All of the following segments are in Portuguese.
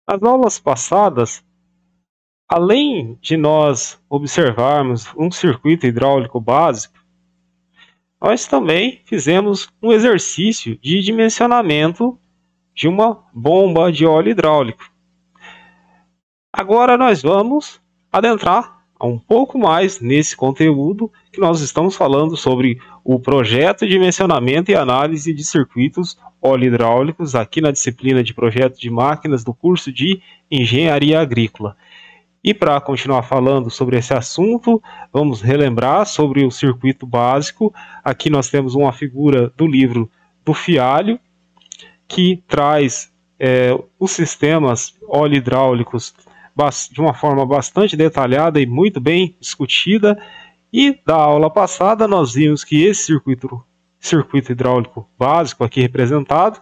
Nas aulas passadas, além de nós observarmos um circuito hidráulico básico, nós também fizemos um exercício de dimensionamento de uma bomba de óleo hidráulico. Agora nós vamos adentrar um pouco mais nesse conteúdo que nós estamos falando sobre o projeto de dimensionamento e análise de circuitos óleo-hidráulicos aqui na disciplina de projeto de máquinas do curso de Engenharia Agrícola. E para continuar falando sobre esse assunto, vamos relembrar sobre o circuito básico. Aqui nós temos uma figura do livro do Fialho, que traz os sistemas óleo-hidráulicos de uma forma bastante detalhada e muito bem discutida. E da aula passada nós vimos que esse circuito hidráulico básico aqui representado,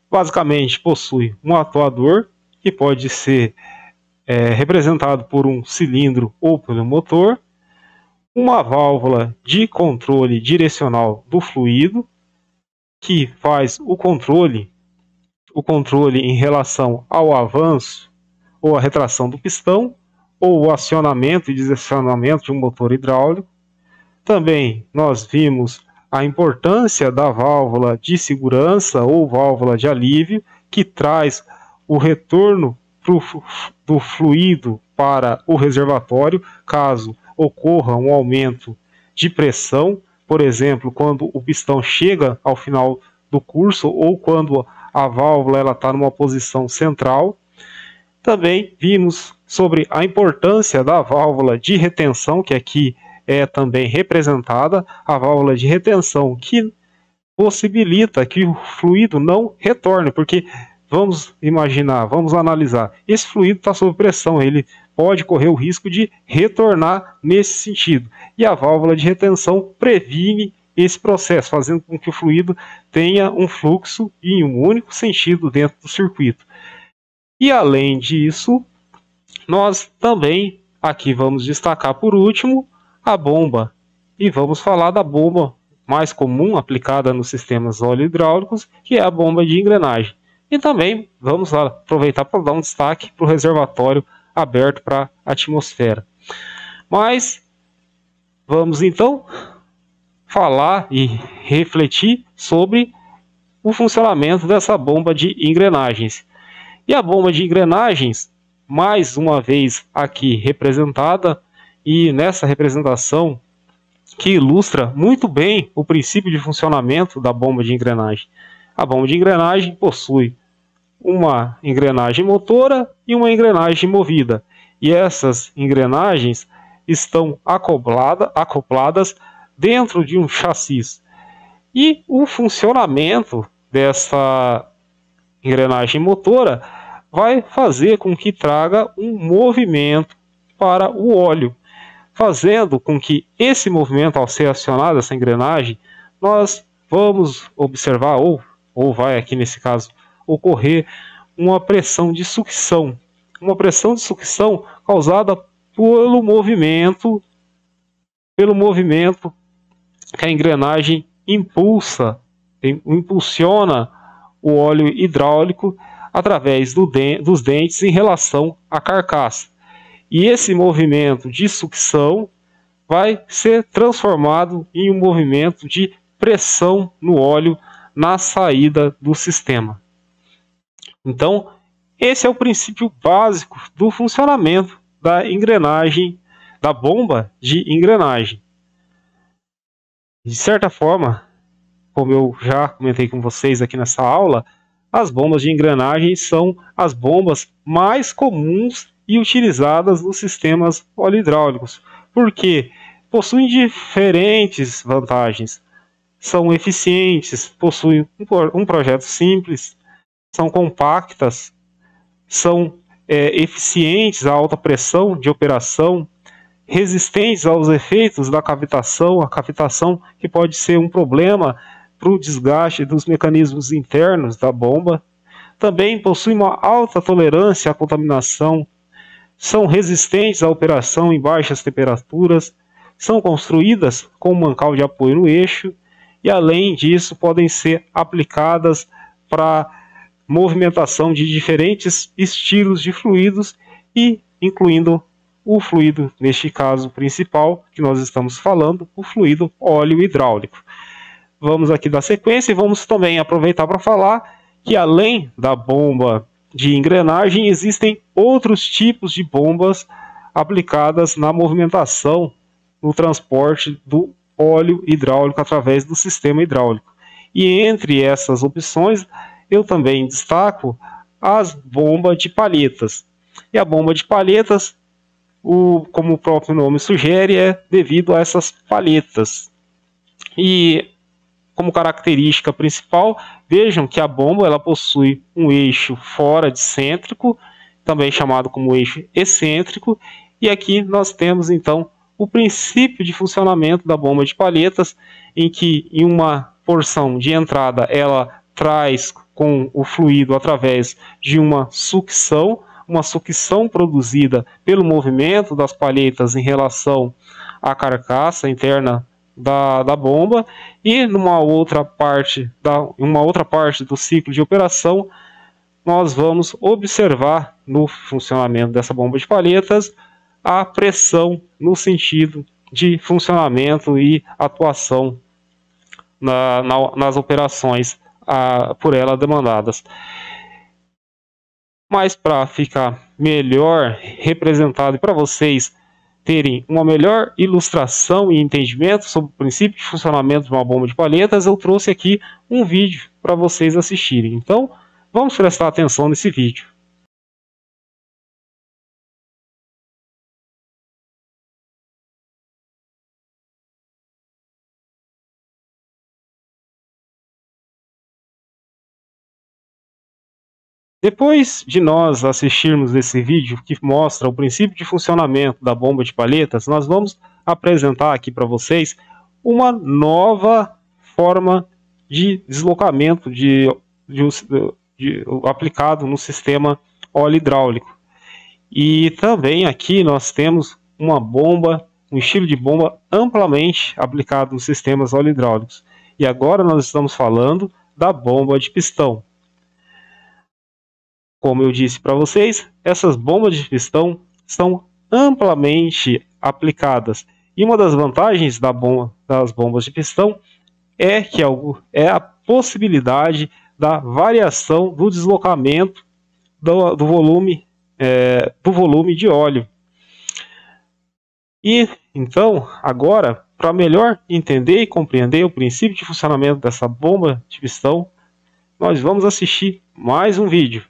basicamente possui um atuador, que pode ser representado por um cilindro ou pelo motor, uma válvula de controle direcional do fluido, que faz o controle em relação ao avanço ou a retração do pistão, ou o acionamento e desacionamento de um motor hidráulico. Também nós vimos a importância da válvula de segurança ou válvula de alívio, que traz o retorno do fluido para o reservatório, caso ocorra um aumento de pressão, por exemplo, quando o pistão chega ao final do curso ou quando a válvula está numa posição central. Também vimos sobre a importância da válvula de retenção, que aqui é também representada, a válvula de retenção que possibilita que o fluido não retorne, porque vamos imaginar, vamos analisar, esse fluido está sob pressão, ele pode correr o risco de retornar nesse sentido, e a válvula de retenção previne esse processo, fazendo com que o fluido tenha um fluxo em um único sentido dentro do circuito. E além disso, nós também aqui vamos destacar por último a bomba, e vamos falar da bomba mais comum aplicada nos sistemas óleo-hidráulicos, que é a bomba de engrenagem. E também vamos aproveitar para dar um destaque para o reservatório aberto para a atmosfera. Mas vamos então falar e refletir sobre o funcionamento dessa bomba de engrenagens. E a bomba de engrenagens, mais uma vez aqui representada, e nessa representação que ilustra muito bem o princípio de funcionamento da bomba de engrenagem. A bomba de engrenagem possui uma engrenagem motora e uma engrenagem movida. E essas engrenagens estão acopladas dentro de um chassi. E o funcionamento dessa engrenagem motora vai fazer com que traga um movimento para o óleo, fazendo com que esse movimento, ao ser acionado essa engrenagem, nós vamos observar, ou vai aqui nesse caso ocorrer uma pressão de sucção. Uma pressão de sucção causada pelo movimento que a engrenagem impulsiona o óleo hidráulico através dos dentes em relação à carcaça. E esse movimento de sucção vai ser transformado em um movimento de pressão no óleo na saída do sistema. Então, esse é o princípio básico do funcionamento da engrenagem, da bomba de engrenagem. De certa forma, como eu já comentei com vocês aqui nessa aula, as bombas de engrenagem são as bombas mais comuns e utilizadas nos sistemas óleo-hidráulicos, porque possuem diferentes vantagens. São eficientes, possuem um projeto simples, são compactas, são eficientes à alta pressão de operação, resistentes aos efeitos da cavitação, a cavitação que pode ser um problema para o desgaste dos mecanismos internos da bomba. Também possuem uma alta tolerância à contaminação, são resistentes à operação em baixas temperaturas, são construídas com um mancal de apoio no eixo e, além disso, podem ser aplicadas para movimentação de diferentes estilos de fluidos e incluindo o fluido, neste caso principal que nós estamos falando, o fluido óleo hidráulico. Vamos aqui dar sequência e vamos também aproveitar para falar que além da bomba de engrenagem, existem outros tipos de bombas aplicadas na movimentação, no transporte do óleo hidráulico através do sistema hidráulico. E entre essas opções, eu também destaco as bombas de palhetas. E a bomba de palhetas, como o próprio nome sugere, é devido a essas palhetas. E como característica principal, vejam que a bomba ela possui um eixo fora de cêntrico, também chamado como eixo excêntrico, e aqui nós temos então o princípio de funcionamento da bomba de palhetas, em que em uma porção de entrada ela traz com o fluido através de uma sucção produzida pelo movimento das palhetas em relação à carcaça interna da bomba, e numa outra parte do ciclo de operação nós vamos observar no funcionamento dessa bomba de palhetas a pressão no sentido de funcionamento e atuação nas operações por ela demandadas. Mas para ficar melhor representado e para vocês terem uma melhor ilustração e entendimento sobre o princípio de funcionamento de uma bomba de palhetas, eu trouxe aqui um vídeo para vocês assistirem. Então, vamos prestar atenção nesse vídeo. Depois de nós assistirmos esse vídeo que mostra o princípio de funcionamento da bomba de palhetas, nós vamos apresentar aqui para vocês uma nova forma de deslocamento aplicado no sistema óleo hidráulico. E também aqui nós temos uma bomba, um estilo de bomba amplamente aplicado nos sistemas óleo hidráulicos. E agora nós estamos falando da bomba de pistão. Como eu disse para vocês, essas bombas de pistão são amplamente aplicadas. E uma das vantagens das bombas de pistão é que é a possibilidade da variação do deslocamento do volume de óleo. E então, agora, para melhor entender e compreender o princípio de funcionamento dessa bomba de pistão, nós vamos assistir mais um vídeo.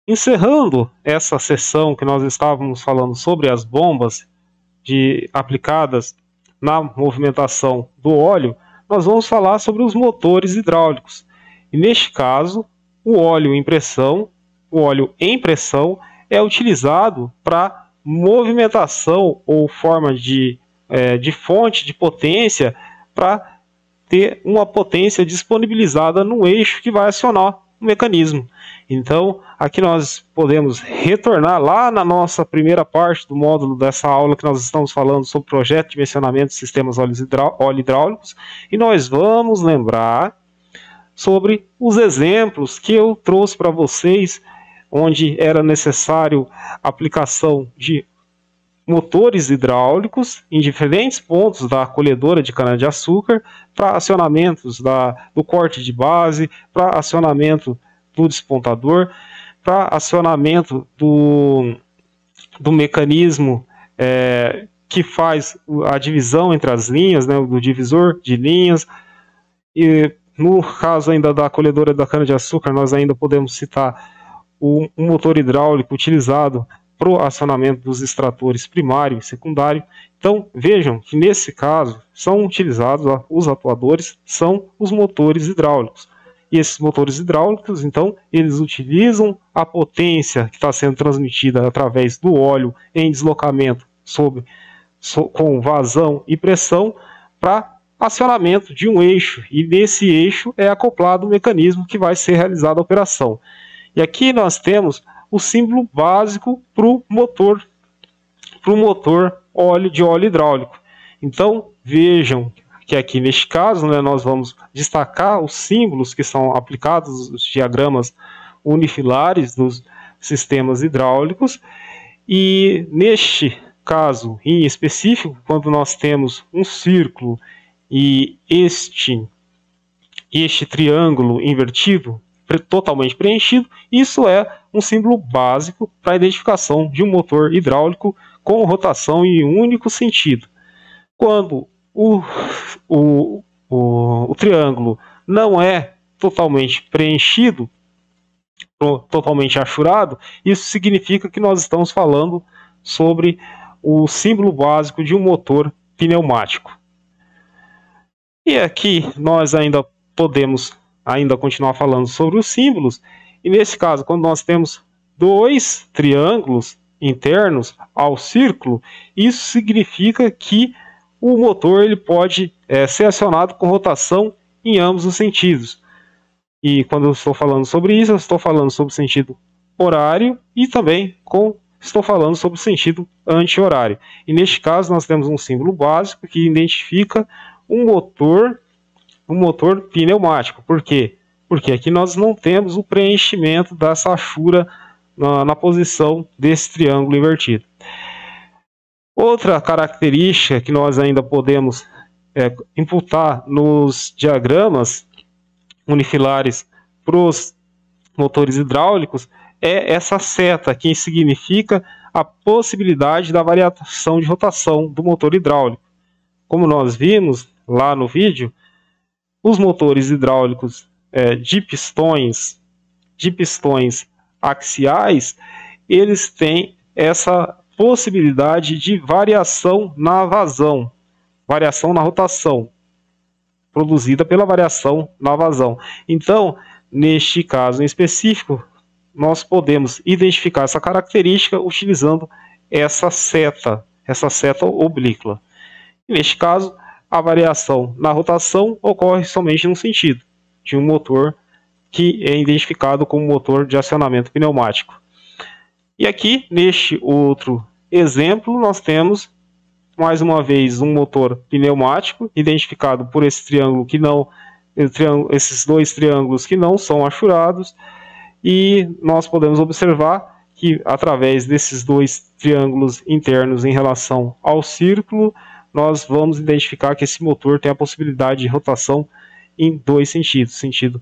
Encerrando essa sessão que nós estávamos falando sobre as bombas aplicadas na movimentação do óleo, nós vamos falar sobre os motores hidráulicos. E neste caso, o óleo em pressão é utilizado para movimentação ou forma de fonte de potência para ter uma potência disponibilizada no eixo que vai acionar o mecanismo. Então, aqui nós podemos retornar lá na nossa primeira parte do módulo dessa aula que nós estamos falando sobre projeto de dimensionamento de sistemas óleo hidráulicos, e nós vamos lembrar sobre os exemplos que eu trouxe para vocês, onde era necessário a aplicação de motores hidráulicos em diferentes pontos da colhedora de cana-de-açúcar para acionamentos do corte de base, para acionamento do despontador, para acionamento do mecanismo que faz a divisão entre as linhas, né, do divisor de linhas. E no caso ainda da colhedora da cana-de-açúcar, nós ainda podemos citar um motor hidráulico utilizado para o acionamento dos extratores primário e secundário. Então, vejam que nesse caso são utilizados, os atuadores são os motores hidráulicos. E esses motores hidráulicos, então, eles utilizam a potência que está sendo transmitida através do óleo em deslocamento com vazão e pressão para acionamento de um eixo. E nesse eixo é acoplado o mecanismo que vai ser realizada a operação. E aqui nós temos o símbolo básico para o motor de óleo hidráulico. Então, vejam que aqui neste caso, né, nós vamos destacar os símbolos que são aplicados, os diagramas unifilares dos sistemas hidráulicos, e neste caso em específico, quando nós temos um círculo e este triângulo invertido, totalmente preenchido, isso é um símbolo básico para a identificação de um motor hidráulico com rotação em um único sentido. Quando o triângulo não é totalmente preenchido, totalmente achurado, isso significa que nós estamos falando sobre o símbolo básico de um motor pneumático. E aqui nós ainda podemos continuar falando sobre os símbolos, e nesse caso, quando nós temos dois triângulos internos ao círculo, isso significa que o motor ele pode ser acionado com rotação em ambos os sentidos. E quando eu estou falando sobre isso, eu estou falando sobre o sentido horário e também estou falando sobre o sentido anti-horário. E neste caso nós temos um símbolo básico que identifica um motor pneumático. Por quê? Porque aqui nós não temos o preenchimento dessa achura na posição desse triângulo invertido. Outra característica que nós ainda podemos imputar nos diagramas unifilares para os motores hidráulicos é essa seta, que significa a possibilidade da variação de rotação do motor hidráulico. Como nós vimos lá no vídeo, os motores hidráulicos de pistões axiais, eles têm essa possibilidade de variação na vazão, variação na rotação, produzida pela variação na vazão. Então, neste caso em específico, nós podemos identificar essa característica utilizando essa seta oblíqua. Neste caso, a variação na rotação ocorre somente no sentido de um motor que é identificado como motor de acionamento pneumático. E aqui, neste outro exemplo, nós temos, mais uma vez, um motor pneumático, identificado por esse triângulo esses dois triângulos que não são achurados, e nós podemos observar que, através desses dois triângulos internos em relação ao círculo, nós vamos identificar que esse motor tem a possibilidade de rotação em dois sentidos, sentido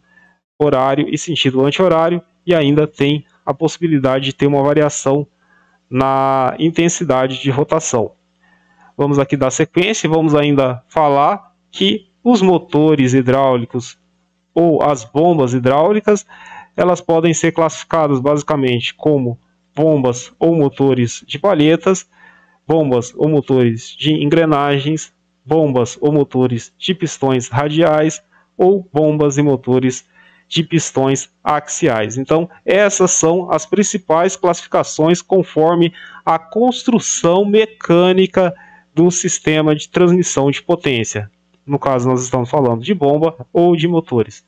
horário e sentido anti-horário, e ainda tem a possibilidade de ter uma variação na intensidade de rotação. Vamos aqui dar sequência e vamos ainda falar que os motores hidráulicos ou as bombas hidráulicas, elas podem ser classificadas basicamente como bombas ou motores de palhetas, bombas ou motores de engrenagens, bombas ou motores de pistões radiais ou bombas e motores de pistões axiais. Então, essas são as principais classificações conforme a construção mecânica do sistema de transmissão de potência. No caso, nós estamos falando de bomba ou de motores.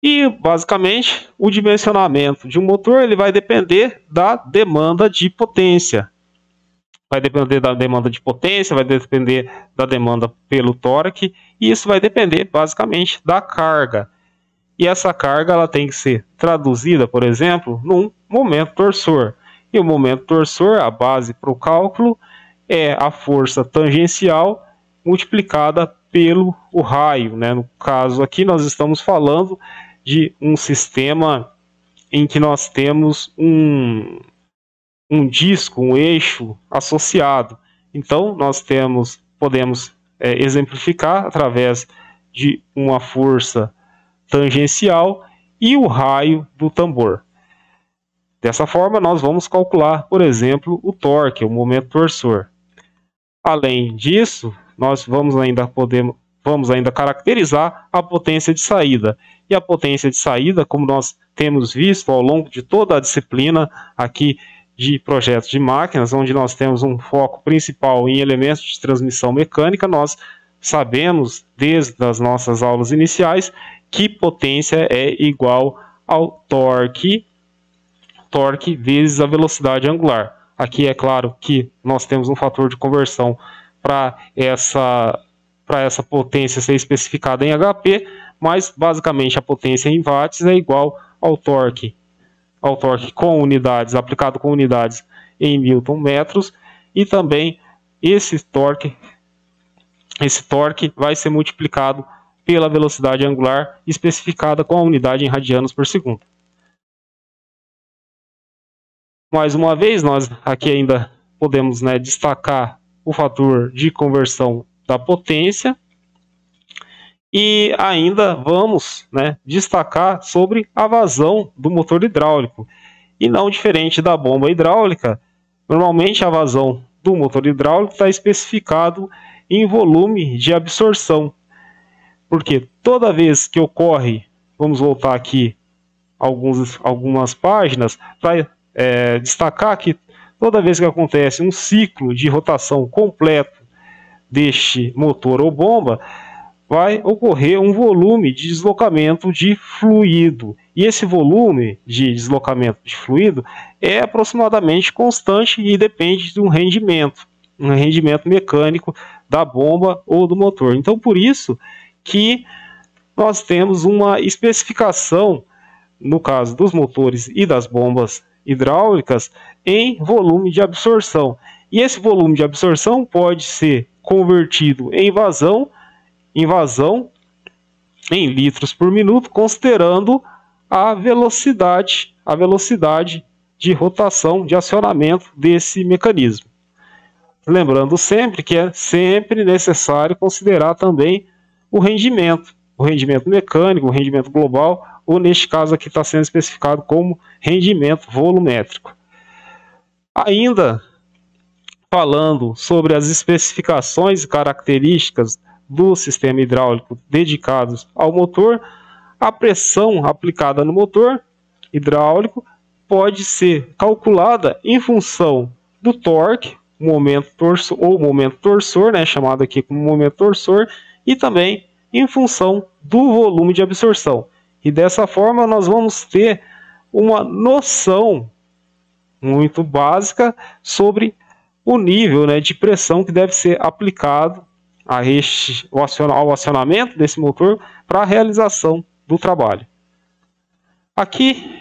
E, basicamente, o dimensionamento de um motor ele vai depender da demanda de potência. Vai depender da demanda de potência, vai depender da demanda pelo torque, e isso vai depender, basicamente, da carga. E essa carga ela tem que ser traduzida, por exemplo, num momento torsor. E o momento torsor, a base para o cálculo, é a força tangencial multiplicada pelo raio, né? No caso aqui nós estamos falando de um sistema em que nós temos um disco, um eixo associado. Então nós podemos exemplificar através de uma força tangencial e o raio do tambor. Dessa forma nós vamos calcular, por exemplo, o torque, o momento torsor. Além disso, nós vamos ainda caracterizar a potência de saída. E a potência de saída, como nós temos visto ao longo de toda a disciplina aqui de projetos de máquinas, onde nós temos um foco principal em elementos de transmissão mecânica, nós sabemos desde as nossas aulas iniciais que potência é igual ao torque vezes a velocidade angular. Aqui é claro que nós temos um fator de conversão para essa potência ser especificada em HP, mas basicamente a potência em watts é igual ao torque com unidades, aplicado com unidades em Newton metros, e também esse torque vai ser multiplicado pela velocidade angular especificada com a unidade em radianos por segundo. Mais uma vez, nós aqui ainda podemos destacar o fator de conversão da potência e ainda vamos destacar sobre a vazão do motor hidráulico. E não diferente da bomba hidráulica, normalmente a vazão do motor hidráulico está especificado em volume de absorção. Porque toda vez que ocorre, vamos voltar aqui algumas páginas, para destacar que toda vez que acontece um ciclo de rotação completo deste motor ou bomba, vai ocorrer um volume de deslocamento de fluido. E esse volume de deslocamento de fluido é aproximadamente constante e depende de um rendimento mecânico da bomba ou do motor. Então, por isso que nós temos uma especificação, no caso dos motores e das bombas hidráulicas, em volume de absorção. E esse volume de absorção pode ser convertido em vazão em litros por minuto, considerando a velocidade de rotação, de acionamento desse mecanismo. Lembrando sempre que é sempre necessário considerar também o rendimento mecânico, o rendimento global, ou neste caso aqui está sendo especificado como rendimento volumétrico. Ainda falando sobre as especificações e características do sistema hidráulico dedicados ao motor, a pressão aplicada no motor hidráulico pode ser calculada em função do torque, momento torsor, chamado aqui como momento torsor, e também em função do volume de absorção. E dessa forma nós vamos ter uma noção muito básica sobre o nível de pressão que deve ser aplicado ao acionamento desse motor para a realização do trabalho. Aqui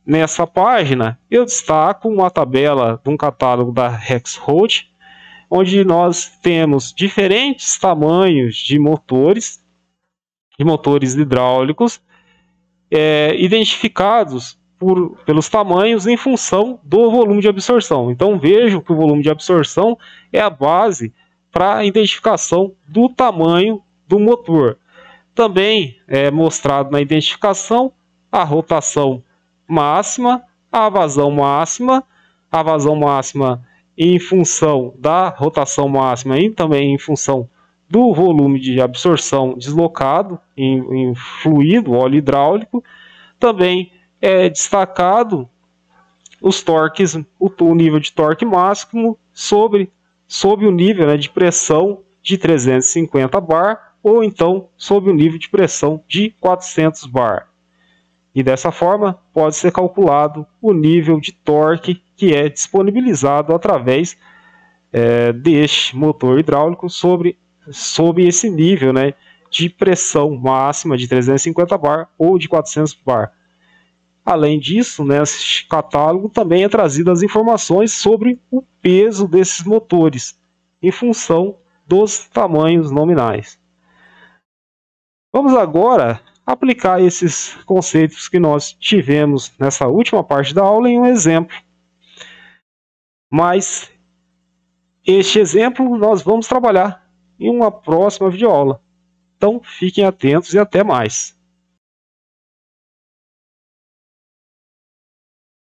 nessa página eu destaco uma tabela de um catálogo da Rexroth, onde nós temos diferentes tamanhos de motores hidráulicos identificados pelos tamanhos em função do volume de absorção. Então vejam que o volume de absorção é a base para a identificação do tamanho do motor. Também é mostrado na identificação a rotação máxima, a vazão máxima em função da rotação máxima e também em função do volume de absorção deslocado em fluido, óleo hidráulico. Também é destacado os torques, o nível de torque máximo sob o nível, né, de pressão de 350 bar ou então sob o nível de pressão de 400 bar. E dessa forma pode ser calculado o nível de torque que é disponibilizado através deste motor hidráulico sob esse nível, né, de pressão máxima de 350 bar ou de 400 bar. Além disso, nesse catálogo também é trazido as informações sobre o peso desses motores em função dos tamanhos nominais. Vamos agora aplicar esses conceitos que nós tivemos nessa última parte da aula em um exemplo. Mas este exemplo nós vamos trabalhar em uma próxima videoaula. Então fiquem atentos e até mais.